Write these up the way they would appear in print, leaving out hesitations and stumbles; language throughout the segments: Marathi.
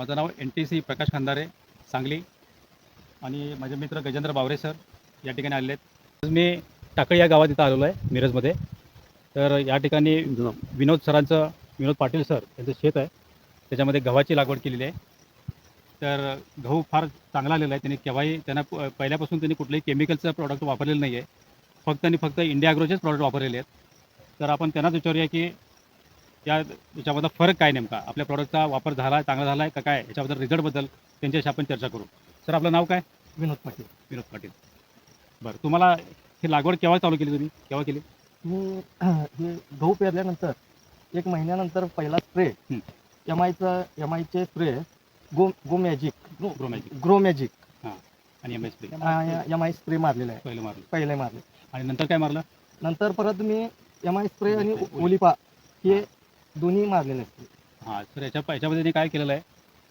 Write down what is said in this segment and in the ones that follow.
माझं नाव NTC प्रकाश खंदारे सांगली आणि माझे मित्र गजेंद्र बावरे सर या ठिकाणी आलेले आहेत. मी टाकळी या गावात इथं आलेलो आहे मिरजमध्ये. तर या ठिकाणी विनोद पाटील सर यांचं शेत आहे, त्याच्यामध्ये गव्हाची लागवड केलेली आहे. तर गहू फार चांगला आलेला आहे. त्यांना पहिल्यापासून त्यांनी कुठलंही केमिकलचं प्रॉडक्ट वापरलेलं नाही आहे. फक्त आणि फक्त इंडिया ॲग्रोचेच प्रॉडक्ट वापरलेले आहेत. तर आपण त्यांनाच विचारूया की याच्यामधला फरक काय नेमका, आपल्या प्रॉडक्टचा वापर झाला चांगला झाला आहे का काय, याच्याबद्दल रिझल्टबद्दल त्यांच्याशी आपण चर्चा करू. सर आपलं नाव काय? विनोद पाटील. विनोद पाटील. बरं, तुम्हाला ही लागवड केव्हा चालू केली, तुम्ही केव्हा केली? मी हे गहू पेरल्यानंतर 1 महिन्यानंतर पहिला स्प्रे एम आयचे स्प्रे गो मॅजिक हां, आणि M S spray M I spray मारलेला आहे. पहिले मारले. आणि नंतर काय मारलं? नंतर परत मी एम आय स्प्रे आणि ओलिपा हे दोन्ही मारलेले असते. हां, तर याच्यामध्ये त्यांनी काय केलेलं आहे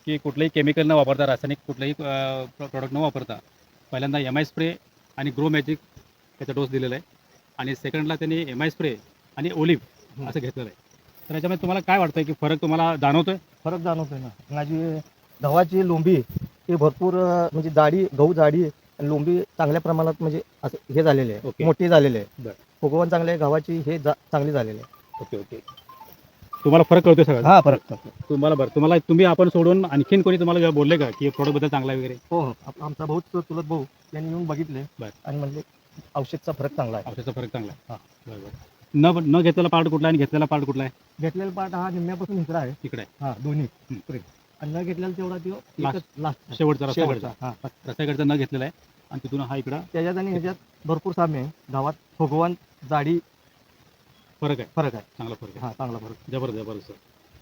की कुठलंही केमिकल न वापरता, रासायनिक कुठलंही प्रॉडक्ट न वापरता पहिल्यांदा एम आय स्प्रे आणि ग्रो मॅजिक याचा डोस दिलेला आहे, आणि सेकंडला त्यांनी एम आय स्प्रे आणि ओलिव्ह असं घेतलेलं आहे. तर याच्यामध्ये तुम्हाला काय वाटतं की फरक तुम्हाला जाणवतोय? फरक जाणवतोय ना. माझी गव्हाची लोंबी हे भरपूर म्हणजे गहू जाडी आणि लोंबी चांगल्या प्रमाणात म्हणजे असं हे झालेले आहे. ओके. मोठी झालेली आहे. बरं. फुगवण चांगले आहे. गव्हाची हे चांगली झालेली आहे. ओके. तुम्हाला फरक कळतोय सगळं? हा, फरक तुम्ही आपण सोडून आणखीन कोणी तुम्हाला बोलले का की प्रॉडक्टबद्दल चांगला आहे वगैरे? हो. आमचा चुलत भाऊ यांनी येऊन बघितले बरं. आणि म्हणले औषधचा फरक चांगला आहे. औषधाचा फरक चांगला आहे. हां, बरोबर. न घेतलेला पार्ट कुठला आहे आणि घेतलेला पार्ट कुठला आहे? घेतलेला पार्ट हा निम्म्यापासून इकडे आहे. इकडे आहे. हा, दोन्ही हं. आणि न घेतलेला तेवढा तो लास्ट शेवटचा रस्त्याकडचा हा. रस्त्याकडचा न घेतलेला आहे, आणि तिथून हा इकडं त्याच्यात आणि ह्याच्यात भरपूर साम्य आहे. गावात फुगवण जाडी फरक आहे. चांगला फरक आहे. हा, चांगला फरक. जबरदस्त सर.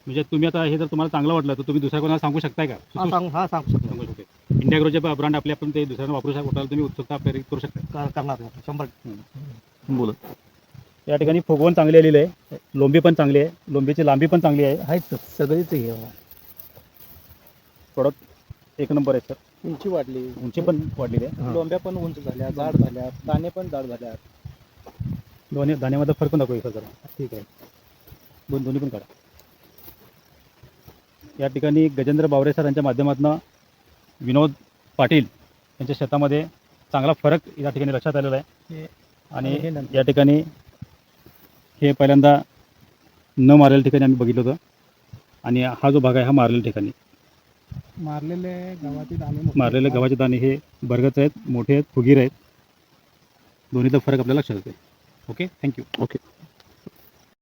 म्हणजे तुम्ही आता हे जर तुम्हाला चांगलं वाटलं तर तुम्ही दुसऱ्या कोणाला सांगू शकताय का? सांगू शकतो. सांगू शकते. इंडिया ॲग्रोचे ब्रँड आपण ते दुसऱ्यांना वापरू शकता, तुम्ही उत्सुकता प्रेरित करू शकता. करणार 100%. बोला. या ठिकाणी फुगवण चांगली आलेली आहे, लोंबी पण चांगली आहे, लोंबीची लांबी पण चांगली आहे. आहेत सगळीच हे प्रोडक्ट एक नंबर आहे सर. उंची वाढली, उंची पण वाढलेली आहे, लोंब्या पण उंच झाल्या, जाड झाल्या, दाणे पण जाड झाल्या. दोन्ही दाण्यामध्ये फरक पण दाखवू सर जरा. ठीक आहे, दोन्ही पण काढा. या ठिकाणी गजेंद्र बावरे सर यांच्या माध्यमातून विनोद पाटील यांच्या शेतामध्ये चांगला फरक या ठिकाणी लक्षात आलेला आहे. आणि या ठिकाणी हे पहिल्यांदा न मारलेल्या ठिकाणी आम्ही बघितलं होतं, आणि हा जो भाग आहे हा मारलेल्या ठिकाणी. मारलेले गव्हाचे दाणे हे भरगच आहेत, मोठे आहेत, फुगीर आहेत. दोन्हीचा फरक आपल्याला लक्षात येते. Okay, thank you. ओके.